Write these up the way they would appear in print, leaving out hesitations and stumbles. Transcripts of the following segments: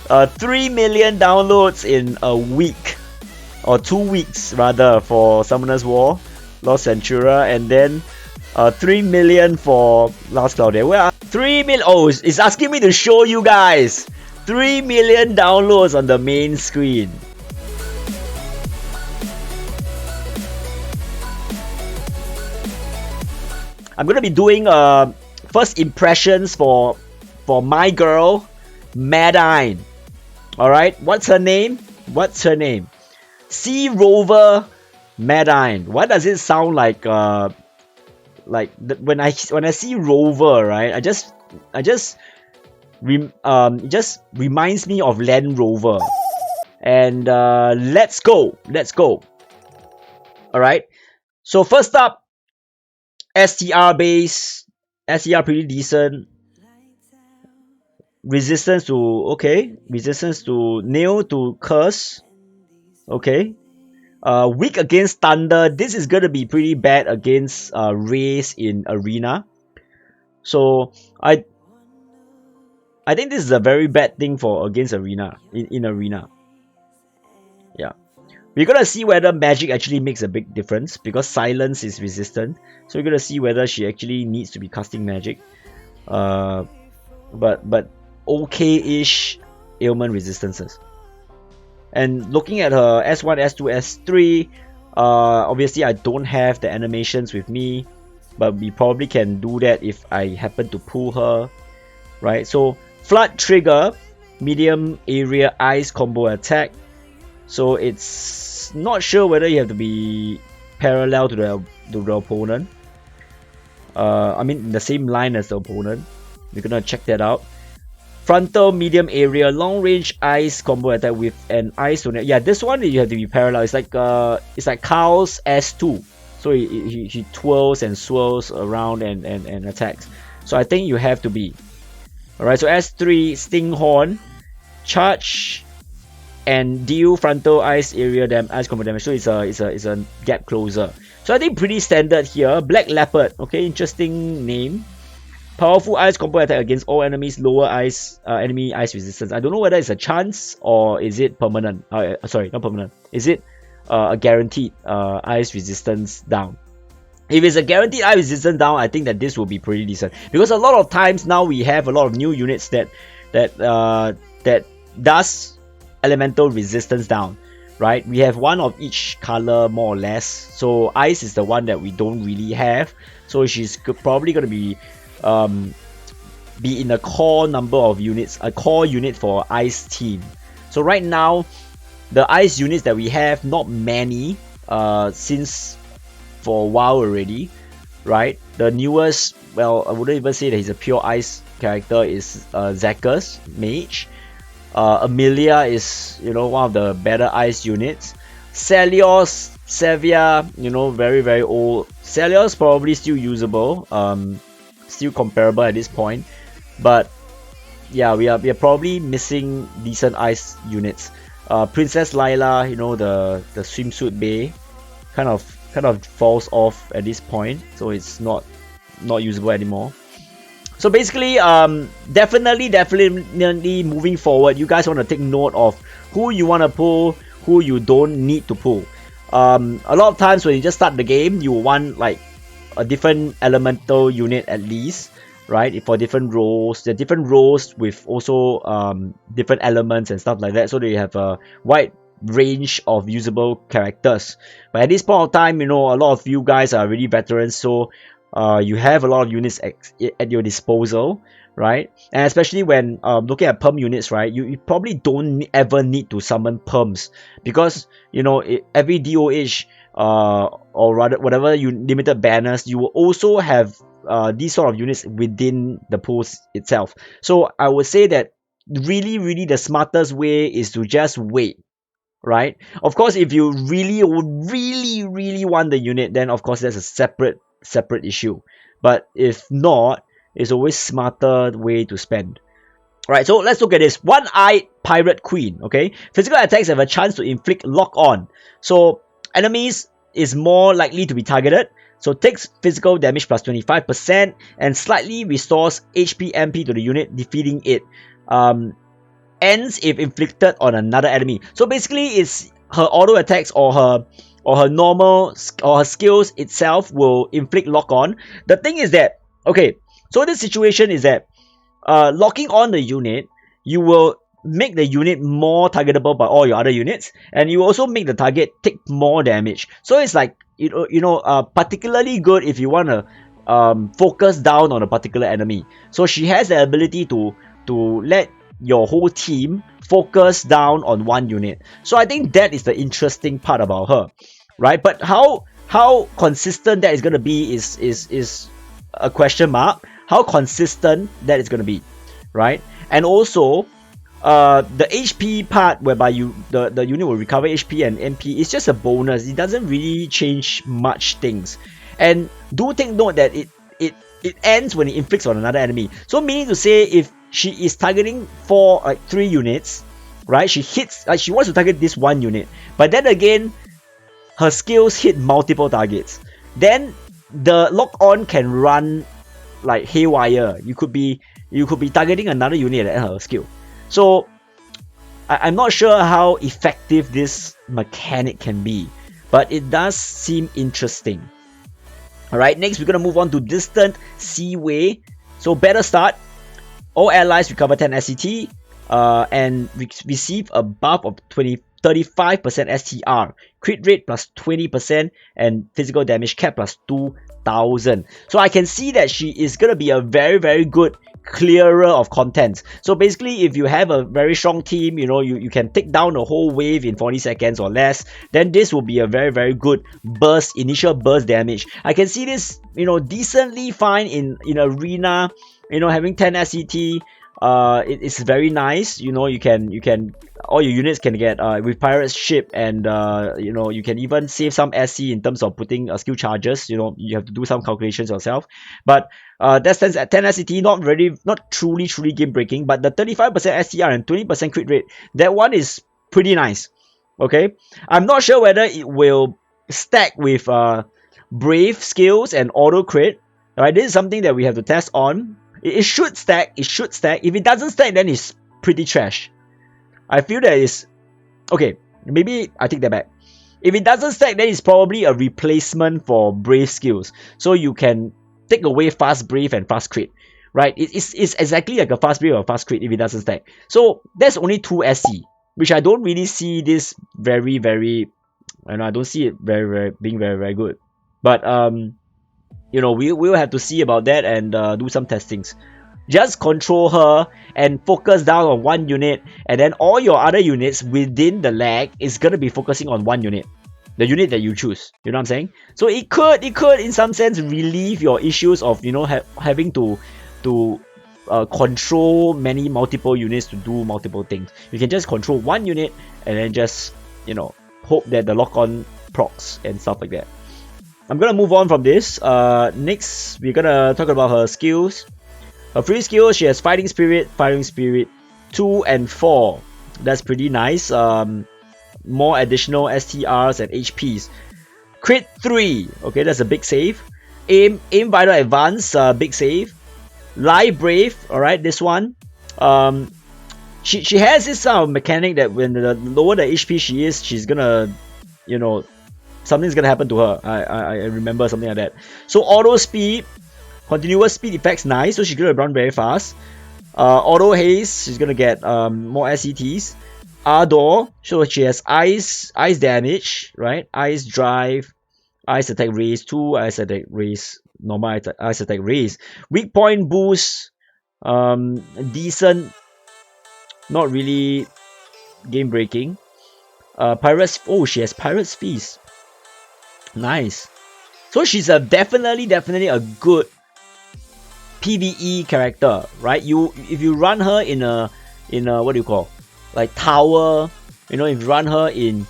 3 million downloads in a week, or 2 weeks rather, for Summoner's War, Lost Centura, and then 3 million for Last Cloudia. Well, 3 million. Oh, it's asking me to show you guys 3 million downloads on the main screen. I'm gonna be doing first impressions for my girl Maddine. Alright, what's her name? Sea Rover Maddine. What does it sound like? When I see Rover, right? It just reminds me of Land Rover. And let's go. Alright. So first up, STR base. STR pretty decent. Resistance to nail to curse. Okay. Weak against thunder. This is gonna be pretty bad against rays in arena. So I think this is a very bad thing for against arena in arena. Yeah. We're gonna see whether magic actually makes a big difference, because silence is resistant. So we're gonna see whether she actually needs to be casting magic. But okay-ish ailment resistances. And looking at her S1, S2, S3, obviously I don't have the animations with me, but we probably can do that if I happen to pull her, right? So flood trigger, medium area ice combo attack. So it's not sure whether you have to be parallel to the opponent. I mean in the same line as the opponent. We're gonna check that out. Frontal, medium area, long range ice combo attack with an ice tornado. Yeah, this one you have to be parallel. It's like Carl's S2. So he twirls and swirls around and attacks. So I think you have to be. Alright, so S3, Stinghorn, charge and deal frontal ice area ice combo damage. So it's a gap closer. So I think pretty standard here. Black Leopard, okay, interesting name. Powerful ice combo attack against all enemies, lower ice enemy ice resistance. I don't know whether it's a chance or is it permanent. Sorry, not permanent. Is it a guaranteed ice resistance down? If it's a guaranteed ice resistance down, I think that this will be pretty decent, because a lot of times now we have a lot of new units that does elemental resistance down, right? We have one of each color more or less. So ice is the one that we don't really have. So she's probably gonna be in a core number of units, a core unit for ice team. So right now, the ice units that we have, not many, since for a while already, right? The newest, well, I wouldn't even say that he's a pure ice character, is Zekers Mage. Amelia is, one of the better ice units. Celios, Sevia, very, very old. Celios probably still usable, still comparable at this point. But yeah, we are probably missing decent ice units. Princess Lila, the swimsuit bay, kind of falls off at this point, so it's not usable anymore. So basically, definitely moving forward, you guys want to take note of who you want to pull, who you don't need to pull. A lot of times when you just start the game, you want like a different elemental unit at least, right? For different roles, there are different roles with also different elements and stuff like that, so they have a wide range of usable characters. But at this point of time, a lot of you guys are really veterans, so you have a lot of units at your disposal, right? And especially when looking at perm units, right, you probably don't ever need to summon perms, because every DOH or rather whatever limited banners, you will also have these sort of units within the pools itself. So I would say that really the smartest way is to just wait, right? Of course, if you really want the unit, then of course that's a separate issue. But if not, it's always smarter way to spend. Alright, so let's look at this. One-eyed Pirate Queen, okay? Physical attacks have a chance to inflict lock-on. So enemies is more likely to be targeted. So takes physical damage plus 25% and slightly restores HP MP to the unit, defeating it. ends if inflicted on another enemy. So basically, it's her auto attacks or her normal or her skills itself will inflict lock on. The thing is that, okay, so the situation is that locking on the unit, you will make the unit more targetable by all your other units, and you also make the target take more damage. So it's like, particularly good if you want to focus down on a particular enemy. So she has the ability to let your whole team focus down on one unit. So I think that is the interesting part about her, right? But how consistent that is going to be is a question mark. How consistent that is going to be, right? And also the HP part, whereby the unit will recover HP and MP, is just a bonus. It doesn't really change much things. And do take note that it ends when it inflicts on another enemy. So meaning to say, if she is targeting for like 3 units, right? She hits, she wants to target this one unit, but then again, her skills hit multiple targets. Then the lock on can run like haywire. You could be targeting another unit at her skill. So I'm not sure how effective this mechanic can be, but it does seem interesting. Alright, next we're gonna move on to Distant Seaway. So better start. All allies recover 10 SCT and receive a buff of 35% STR, crit rate plus 20%, and physical damage cap plus 2000. So I can see that she is gonna be a very, very good clearer of contents. So basically, if you have a very strong team, you can take down a whole wave in 40 seconds or less, then this will be a very, very good initial burst damage. I can see this, decently fine in arena, having 10 SCT. It's very nice. You can all your units can get with Pirate's Ship, and you can even save some SC in terms of putting skill charges. You have to do some calculations yourself, but that stands at 10 SCT, not truly game breaking, but the 35% STR and 20% crit rate, that one is pretty nice. Okay, I'm not sure whether it will stack with Brave skills and auto crit. Alright, this is something that we have to test on. It should stack. If it doesn't stack, then it's pretty trash. I feel that it's okay. Maybe I take that back. If it doesn't stack, then it's probably a replacement for Brave skills. So you can take away fast Brave and fast crit, right? It's exactly like a fast Brave or fast crit if it doesn't stack. So that's only 2 SC, which I don't really see this very, very, and I don't see it being very good. But we will have to see about that and do some testings. Just control her and focus down on one unit, and then all your other units within the lag is gonna be focusing on one unit, the unit that you choose. You know what I'm saying? So it could in some sense relieve your issues of having to control multiple units to do multiple things. You can just control one unit and then just hope that the lock on procs and stuff like that. I'm gonna move on from this. Next, we're gonna talk about her skills. Her free skills, she has Fighting Spirit 2 and 4. That's pretty nice. More additional STRs and HPs. Crit 3. Okay, that's a big save. Aim Vital Advance, big save. Live Brave. Alright, this one. She has this mechanic that when the lower the HP she is, she's gonna, something's gonna happen to her. I remember something like that. So auto speed, continuous speed effects, nice. So she's gonna run very fast. Auto haste, she's gonna get more SCTs. Ardor, so she has ice damage, right? Ice drive, ice attack raise 2, ice attack raise, normal ice attack raise. Weak point boost, decent, not really game breaking. Pirates, she has Pirate's Feast. Nice. So she's definitely a good PvE character, right? If you run her in a what do you call, like tower, if you run her in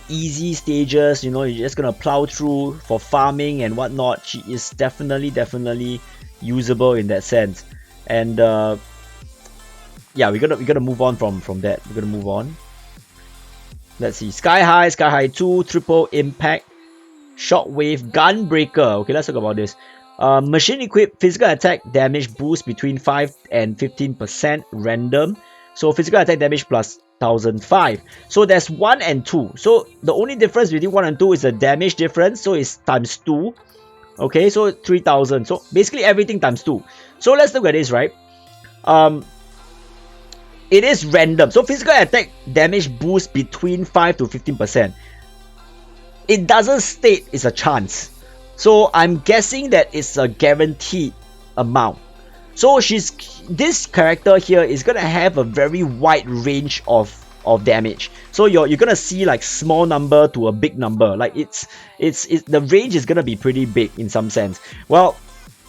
easy stages, you're just gonna plow through for farming and whatnot. She is definitely usable in that sense. And yeah, we're gonna move on from that. We're gonna move on. Let's see. Sky High 2, triple impact, shockwave, gunbreaker. Okay, let's talk about this. Machine equipped, physical attack damage boost between 5 and 15% random. So physical attack damage plus 1005. So there's 1 and 2. So the only difference between 1 and 2 is the damage difference. So it's times 2. Okay, so 3000. So basically everything times 2. So let's look at this, right? It is random. So physical attack damage boost between 5 to 15%. It doesn't state it's a chance. So I'm guessing that it's a guaranteed amount. So this character here is gonna have a very wide range of damage. So you're gonna see like small number to a big number. Like it's the range is gonna be pretty big in some sense. Well,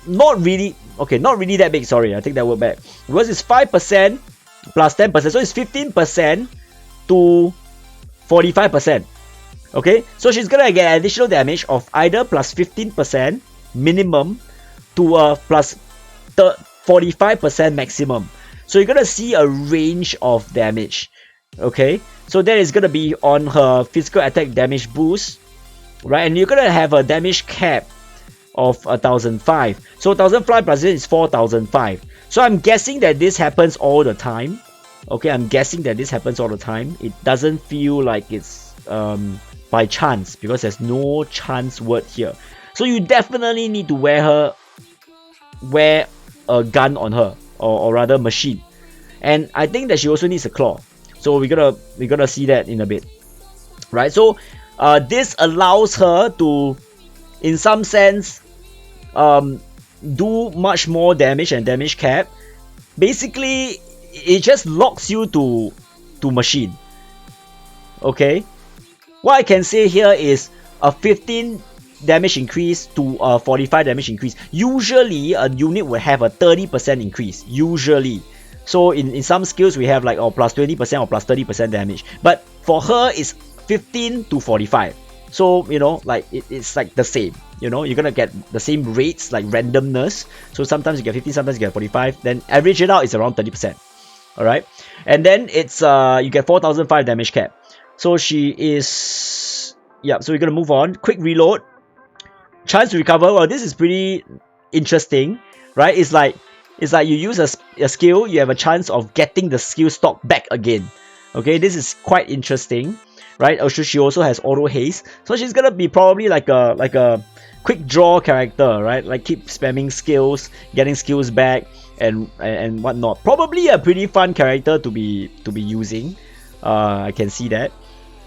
not really. Okay, not really that big. Sorry, I take that word back. Because it's 5% plus 10%, so it's 15% to 45%. Okay, so she's gonna get additional damage of either plus 15% minimum to a plus 45% maximum. So you're gonna see a range of damage. Okay, so that is gonna be on her physical attack damage boost, right? And you're gonna have a damage cap of 1005. So 1005 plus it is 4005. So I'm guessing that this happens all the time. Okay, I'm guessing that this happens all the time. It doesn't feel like it's by chance, because there's no chance word here. So you definitely need to wear a gun on her, or rather machine. And I think that she also needs a claw. So we're gonna see that in a bit, right? So this allows her to, in some sense, do much more damage and damage cap. Basically, it just locks you to machine. Okay, what I can say here is a 15 damage increase to a 45 damage increase. Usually a unit will have a 30% increase, usually. So in some skills we have like plus 20% or plus 30% damage, but for her it's 15 to 45. So you know, like it's like the same. You know, you're gonna get the same rates, like randomness. So sometimes you get 15, sometimes you get 45. Then average it out is around 30%. All right, and then it's you get 4005 damage cap. So she is, yeah. So we're gonna move on. Quick reload, chance to recover. Well, this is pretty interesting, right? It's like you use a skill, you have a chance of getting the skill stock back again. Okay, this is quite interesting, right? Also, she also has auto haste, so she's gonna be probably like a quick draw character, right? Like keep spamming skills, getting skills back, and whatnot. Probably a pretty fun character to be using. I can see that,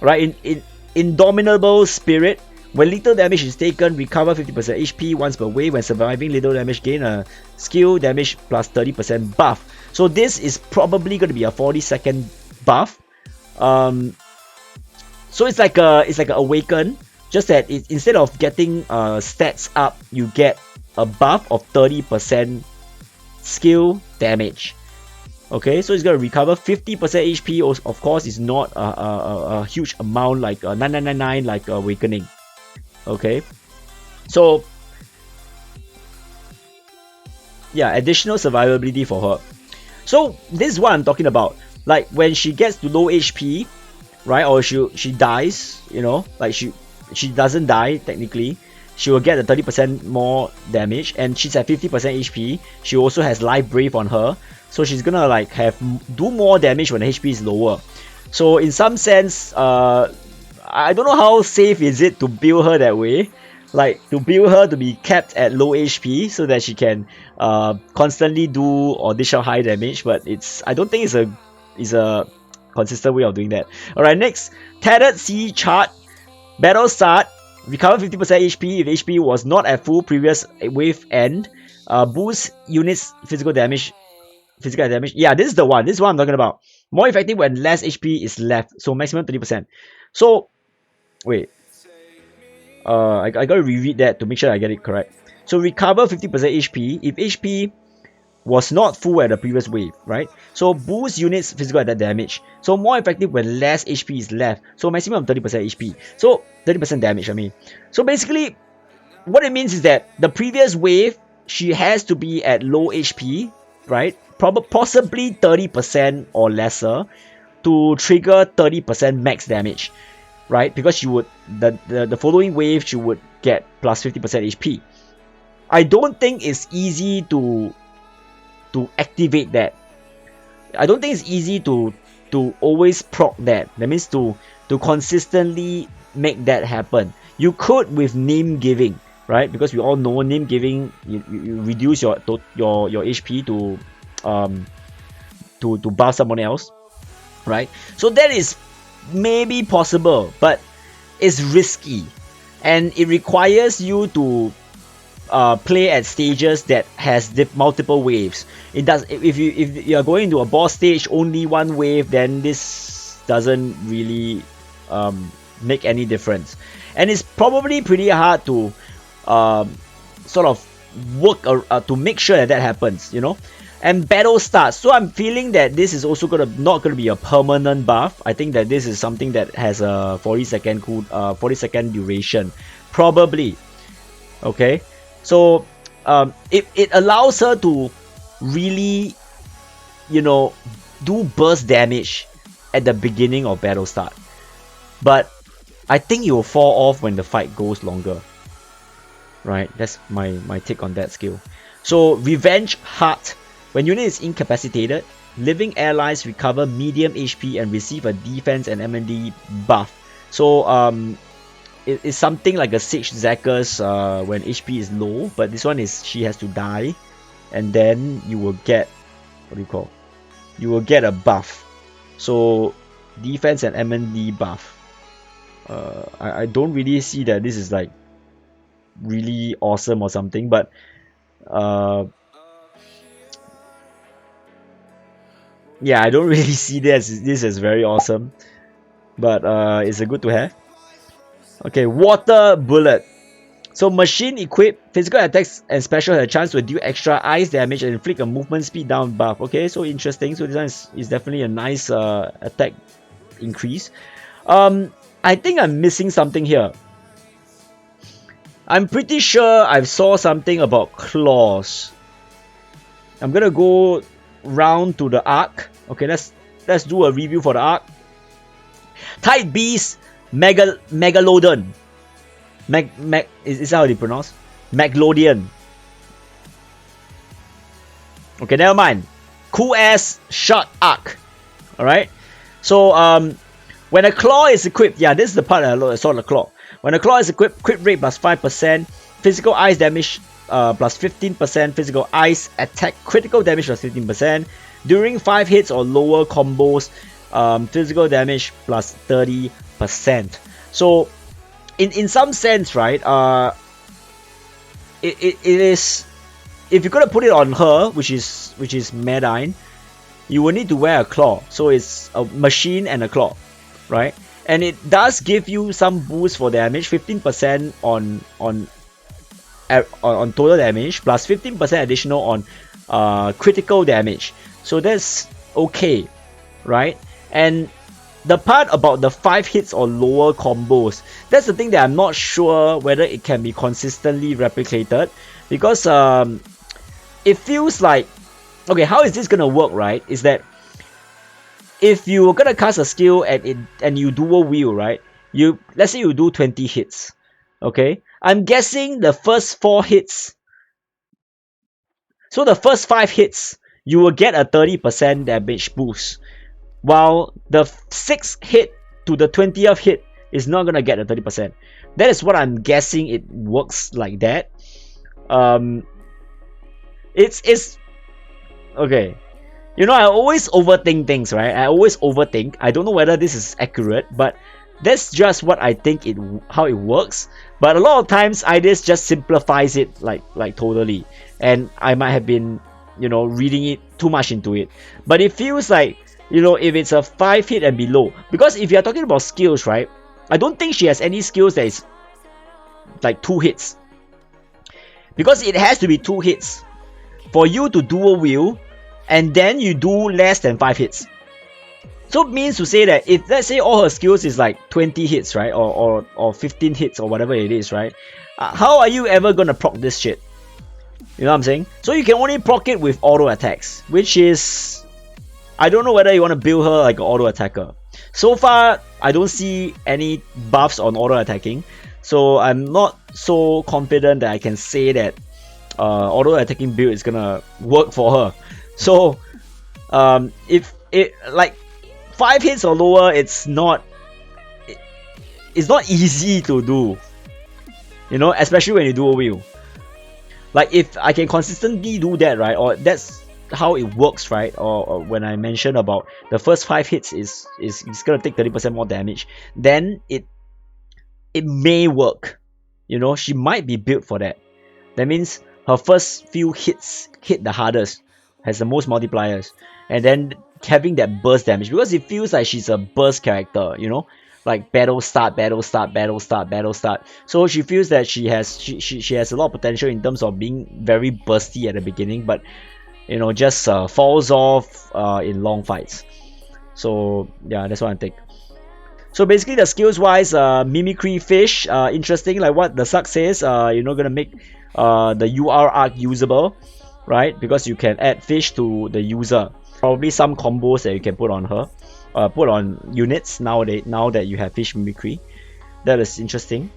right? In Indomitable Spirit, when little damage is taken, recover 50% HP once per wave. When surviving little damage, gain a skill damage plus 30% buff. So this is probably going to be a 40-second buff. So it's like a awaken, just that instead of getting stats up, you get a buff of 30% skill damage. Okay, so it's gonna recover 50% HP. Of course, it's not a huge amount like 9999 like awakening. Okay, so yeah, additional survivability for her. So this is what I'm talking about. Like when she gets to low HP, right, or she dies, you know, like she doesn't die technically, she will get a 30% more damage, and she's at 50% HP. She also has Life Brave on her, so she's gonna like do more damage when the HP is lower. So in some sense, I don't know how safe is it to build her that way, like to build her to be kept at low HP so that she can constantly do or dish out high damage. But I don't think it's a consistent way of doing that. Alright, next, Tattered Sea Chart. Battle start, recover 50% HP if HP was not at full previous wave end. Boost units physical damage. Yeah, this is the one. This is what I'm talking about. More effective when less HP is left. So maximum 30%. So wait. I gotta reread that to make sure I get it correct. So recover 50% HP if HP was not full at the previous wave, right? So boost units physical attack damage. So more effective when less HP is left. So maximum 30% HP. So 30% damage, I mean. So basically, what it means is that the previous wave, she has to be at low HP, right? Possibly 30% or lesser to trigger 30% max damage, right? Because she would, the following wave, she would get plus 50% HP. I don't think it's easy to activate that. I don't think it's easy to always proc that. That means to consistently make that happen. You could with name giving, right? Because we all know name giving, you reduce your HP to buff someone else, right? So that is maybe possible, but it's risky, and it requires you to play at stages that has multiple waves. It does. If you are going into a boss stage only one wave, then this doesn't really make any difference, and it's probably pretty hard to sort of work to make sure that happens, you know. And battle starts, so I'm feeling that this is also not gonna be a permanent buff. I think that this is something that has a 40-second duration, probably. Okay, so it allows her to really, you know, do burst damage at the beginning of battle start, but I think it will fall off when the fight goes longer. Right, that's my take on that skill. So Revenge Heart. When unit is incapacitated, living allies recover medium HP and receive a defense and MND buff. So it's something like a Sage Zakker's when HP is low, but this one is she has to die, and then you will get, what do you call? You will get a buff. So defense and MND buff. I don't really see that this is like really awesome or something, but yeah, I don't really see this as very awesome, but it's a good to have. Okay, Water Bullet. So machine equipped, physical attacks and special have a chance to do extra ice damage and inflict a movement speed down buff. Okay, so interesting. So this one is definitely a nice attack increase. I think I'm missing something here. I'm pretty sure I saw something about claws. I'm gonna go round to the arc. Okay, let's do a review for the arc. Type Beast Megalodon. Is that how they pronounce? Megalodion. Okay, never mind. Cool ass short arc. Alright. So when a claw is equipped, yeah, this is the part I saw the claw. When a claw is equipped, crit rate plus 5%, physical ice damage plus 15%, physical ice attack critical damage plus 15%. During 5 hits or lower combos, physical damage plus 30%. So in some sense, right, it is, if you're gonna put it on her, which is Maddine, you will need to wear a claw. So it's a machine and a claw, right? And it does give you some boost for damage, 15% on total damage, plus 15% additional on critical damage. So that's okay, right? And the part about the 5 hits or lower combos, that's the thing that I'm not sure whether it can be consistently replicated, because it feels like, okay, how is this gonna work, right? Is that if you're gonna cast a skill and you dual wield, right? Let's say you do 20 hits, okay? I'm guessing the first 4 hits, so the first 5 hits, you will get a 30% damage boost, while the 6th hit to the 20th hit is not gonna get a 30%. That is what I'm guessing. It works like that. It's okay. You know, I always overthink things, right? I always overthink. I don't know whether this is accurate, but that's just what I think how it works. But a lot of times, IDIS just simplifies it like totally, and I might have been, you know, reading it too much into it. But it feels like, you know, if it's a 5 hit and below, because if you're talking about skills, right, I don't think she has any skills that is like 2 hits, because it has to be 2 hits for you to dual wield, and then you do less than 5 hits. So it means to say that if, let's say, all her skills is like 20 hits, right, or 15 hits or whatever it is, right, how are you ever gonna proc this shit? You know what I'm saying? So you can only proc it with auto attacks, which is, I don't know whether you want to build her like an auto attacker. So far, I don't see any buffs on auto attacking, so I'm not so confident that I can say that auto attacking build is gonna work for her. So If it like 5 hits or lower, it's not easy to do, you know, especially when you do a wheel. Like if I can consistently do that, right, or that's how it works, right, or when I mentioned about the first 5 hits is gonna take 30% more damage, then it may work, you know. She might be built for that. That means her first few hits hit the hardest, has the most multipliers, and then having that burst damage, because it feels like she's a burst character, you know, like battle start, battle start, battle start, battle start. So she feels that she has a lot of potential in terms of being very bursty at the beginning, but you know, just falls off in long fights. So yeah, that's what I think. So basically, the skills wise, mimicry fish, interesting, like what the suck says, you're not gonna make the UR arc usable, right? Because you can add fish to the user. Probably some combos that you can put on her, put on units now that you have fish mimicry. That is interesting.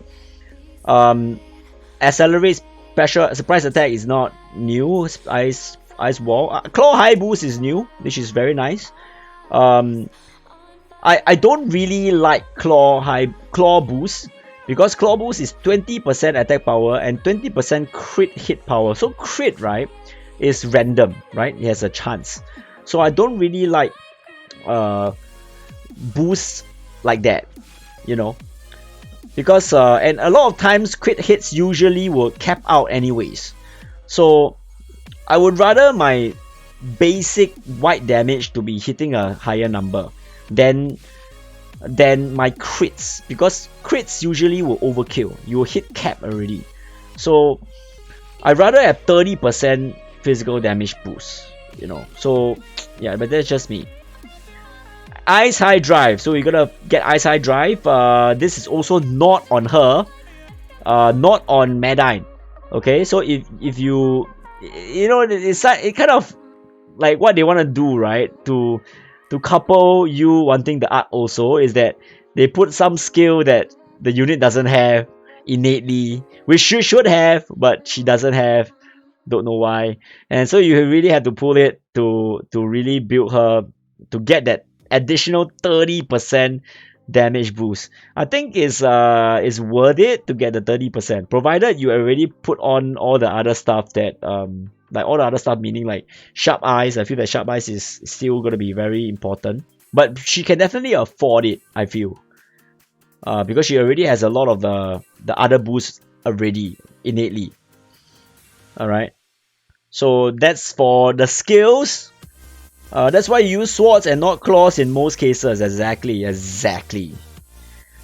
Accelerates special surprise attack is not new. Ice wall, claw high boost is new, which is very nice. I don't really like claw boost, because claw boost is 20% attack power and 20% crit hit power. So crit, right, is random, right? It has a chance. So I don't really like boosts like that, you know, because and a lot of times crit hits usually will cap out anyways. So I would rather my basic white damage to be hitting a higher number than my crits, because crits usually will overkill. You will hit cap already. So I'd rather have 30% physical damage boost, you know. So yeah, but that's just me. Ice High Drive. So we're gonna get Ice High Drive. This is also not on her, not on Maddine. Okay, so if you know, it kind of like what they want to do, right? To couple you wanting the art also, is that they put some skill that the unit doesn't have innately, which she should have, but she doesn't have. Don't know why. And so you really have to pull it to really build her to get that additional 30% damage boost. I think is worth it to get the 30%, provided you already put on all the other stuff that like all the other stuff, meaning like sharp eyes. I feel that sharp eyes is still going to be very important, but she can definitely afford it, I feel, because she already has a lot of the other boosts already innately. Alright, so that's for the skills. That's why you use swords and not claws in most cases. Exactly.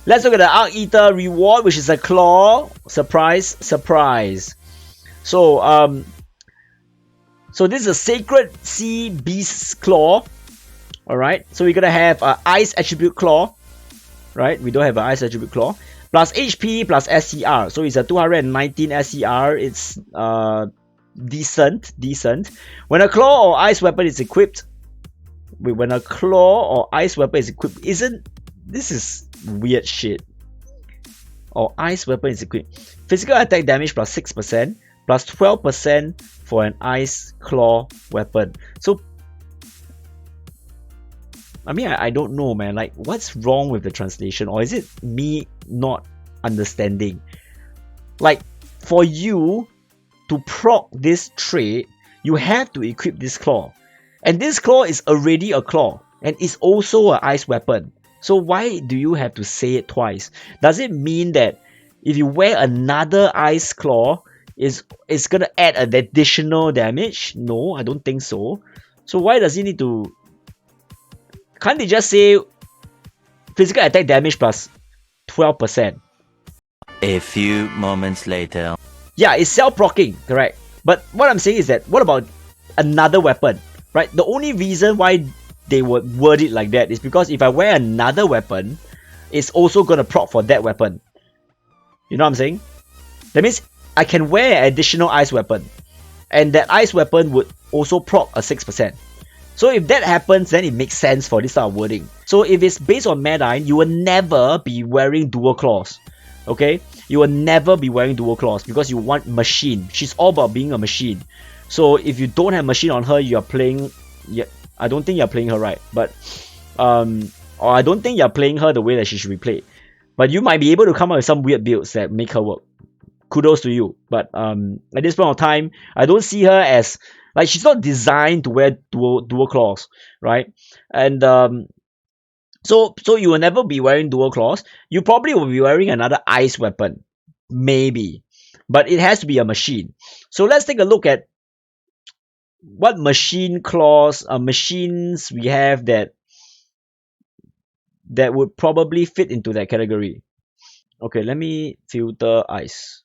Let's look at the Arc Eater reward, which is a claw. Surprise. So so this is a Sacred Sea Beast's Claw. Alright, so we're gonna have Ice Attribute Claw. Right, we don't have an Ice Attribute Claw. Plus HP plus SCR. So it's a 219 SCR. It's decent. When a claw or ice weapon is equipped, when a claw or ice weapon is equipped, this is weird shit. Or ice weapon is equipped. Physical attack damage plus 6%, plus 12% for an ice claw weapon. So, I mean, I don't know, man. Like, what's wrong with the translation? Or is it me not understanding? Like, for you to proc this trait, you have to equip this claw. And this claw is already a claw. And it's also an ice weapon. So why do you have to say it twice? Does it mean that if you wear another ice claw, it's gonna add an additional damage? No, I don't think so. So why does it need to... Can't they just say physical attack damage plus 12%? A few moments later. Yeah, it's self-proccing, correct. But what I'm saying is that, what about another weapon, right? The only reason why they would word it like that is because if I wear another weapon, it's also going to proc for that weapon. You know what I'm saying? That means I can wear an additional ice weapon, and that ice weapon would also proc a 6%. So if that happens, then it makes sense for this type of wording. So if it's based on Maddine, you will never be wearing dual claws. Okay? You will never be wearing dual claws because you want machine. She's all about being a machine. So if you don't have machine on her, you are playing... I don't think you're playing her right, but or I don't think you're playing her the way that she should be played. But you might be able to come up with some weird builds that make her work. Kudos to you. But at this point of time, I don't see her as like she's not designed to wear dual claws, right? And so you will never be wearing dual claws. You probably will be wearing another ice weapon, maybe, but it has to be a machine. So let's take a look at what machine claws, machines we have that would probably fit into that category. Okay, let me filter ice.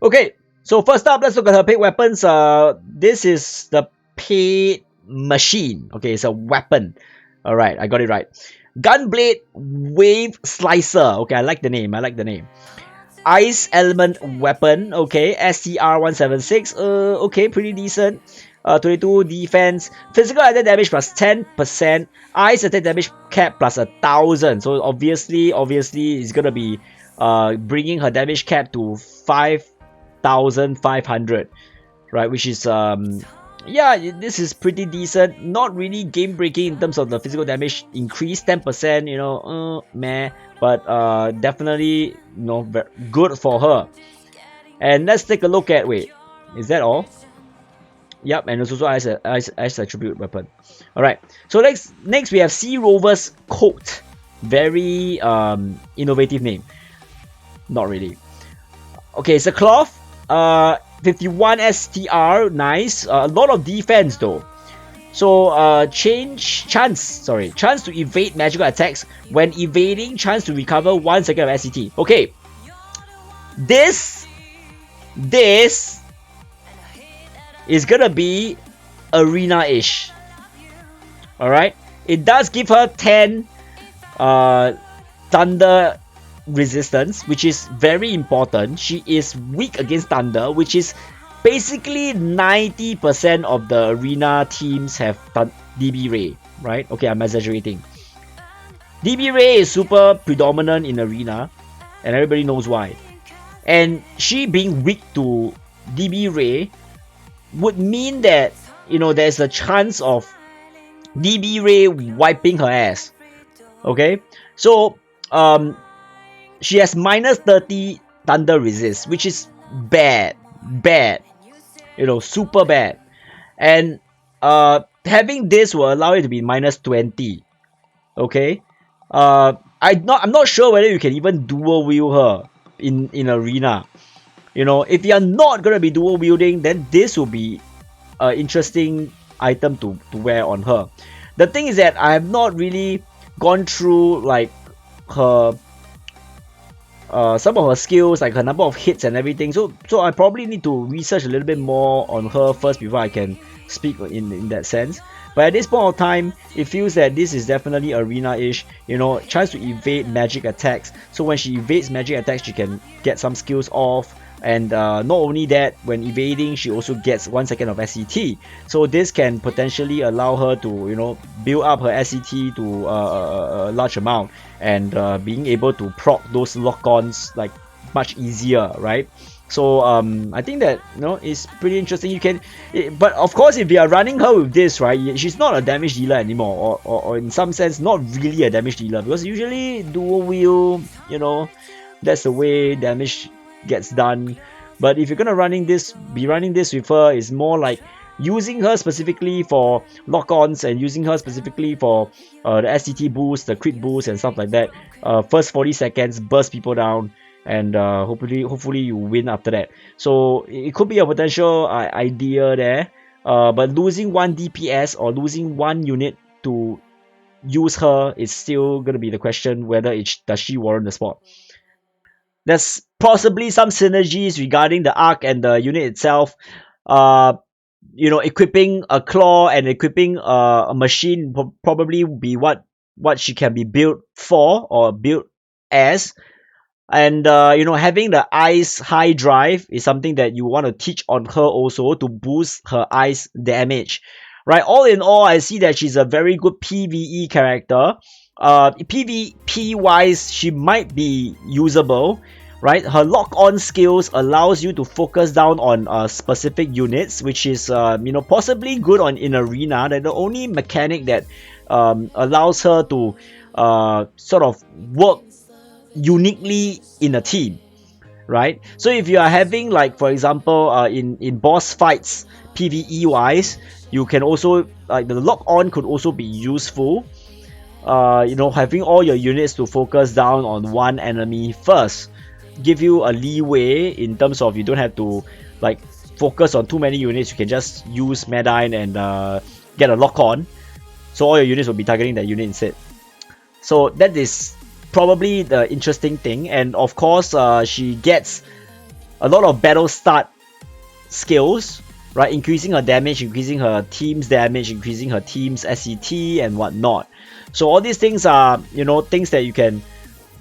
Okay, so first up, let's look at her paid weapons. This is the paid machine. Okay, it's a weapon. All right, I got it right. Gunblade Wave Slicer. Okay, I like the name. Ice Element Weapon. Okay, STR 176. Okay, pretty decent. 22 defense, physical attack damage plus 10%, ice attack damage cap plus 1,000. So obviously it's gonna be bringing her damage cap to 5,500, right? Which is yeah, this is pretty decent. Not really game breaking in terms of the physical damage increase, 10%. You know, meh, but definitely good for her. And let's take a look at is that all? Yep, and it's also ice attribute weapon. Alright, so next we have Sea Rover's Coat. Very innovative name. Not really. Okay, it's a cloth. 51 STR, nice. A lot of defense though. So chance to evade magical attacks. When evading, chance to recover 1 second of SCT. Okay. This is gonna be arena-ish. Alright? It does give her 10 thunder resistance, which is very important. She is weak against thunder, which is basically 90% of the arena teams have DB Ray, right? Okay, I'm exaggerating. DB Ray is super predominant in arena, and everybody knows why. And she being weak to DB Ray would mean that there's a chance of DB Ray wiping her ass. Okay, so she has minus 30 thunder resist, which is bad, super bad. And having this will allow it to be minus 20. Okay, I'm not sure whether you can even dual wield her in arena. If you're not gonna be dual wielding, then this will be an interesting item to wear on her. The thing is that I have not really gone through like her some of her skills, like her number of hits and everything. So I probably need to research a little bit more on her first before I can speak in that sense. But at this point of time, it feels that this is definitely arena-ish. Tries to evade magic attacks. So when she evades magic attacks, she can get some skills off. And not only that, when evading, she also gets 1 second of SCT. So this can potentially allow her to, build up her SCT to a large amount, and being able to proc those lock-ons like much easier, right? So I think that it's pretty interesting. You can, but of course, if you are running her with this, right, she's not a damage dealer anymore, or in some sense, not really a damage dealer, because usually dual wield, that's the way damage gets done. But if you're gonna be running this with her, is more like using her specifically for lock-ons and using her specifically for the SCT boost, the crit boost and stuff like that. First 40 seconds, burst people down, and hopefully you win after that. So it could be a potential idea there. But losing 1 DPS or losing 1 unit to use her is still gonna be the question, whether does she warrant the spot. There's possibly some synergies regarding the arc and the unit itself. Equipping a claw and equipping a machine will probably be what she can be built for or built as. And having the ice high drive is something that you want to teach on her also to boost her ice damage. Right, all in all, I see that she's a very good PvE character. PvP wise, she might be usable. right? Her lock-on skills allows you to focus down on specific units, which is possibly good on in arena. That the only mechanic that allows her to sort of work uniquely in a team, right? So if you are having, like, for example, in boss fights, PvE wise, you can also, like, the lock on could also be useful. Having all your units to focus down on one enemy first give you a leeway in terms of you don't have to, like, focus on too many units. You can just use Maddine and get a lock on, so all your units will be targeting that unit instead. So that is probably the interesting thing. And of course, she gets a lot of battle start skills, right? Increasing her damage, increasing her team's damage, increasing her team's SET and whatnot. So all these things are, things that you can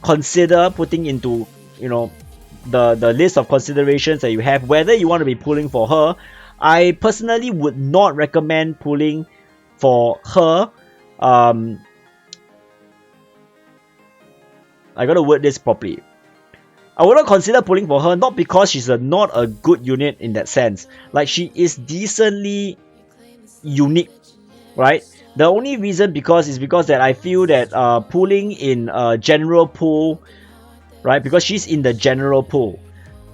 consider putting into, the list of considerations that you have, whether you want to be pulling for her. I personally would not recommend pulling for her. I gotta word this properly. I would not consider pulling for her, not because she's not a good unit in that sense. Like, she is decently unique, right? The only reason is because that I feel that pulling in a general pool, right? Because she's in the general pool.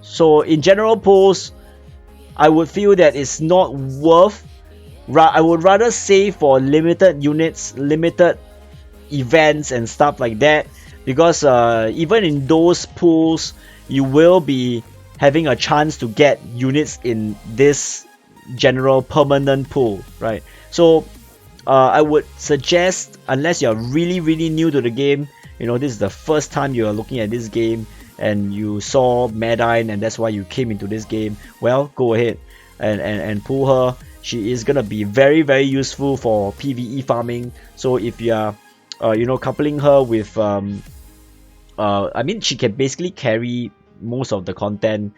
So in general pools, I would feel that it's not worth. I would rather save for limited units, limited events and stuff like that. Because even in those pools, you will be having a chance to get units in this general permanent pool, right? So I would suggest, unless you're really, really new to the game, this is the first time you're looking at this game and you saw Maddine and that's why you came into this game, well, go ahead and pull her. She is gonna be very, very useful for PvE farming. So if you are coupling her with I mean, she can basically carry most of the content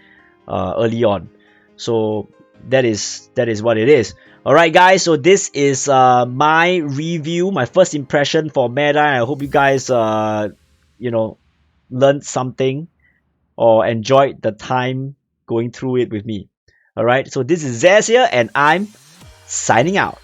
early on. So that is what it is. Alright guys, so this is my review, my first impression for Maddine. I hope you guys learned something or enjoyed the time going through it with me. Alright, so this is Zez here and I'm signing out.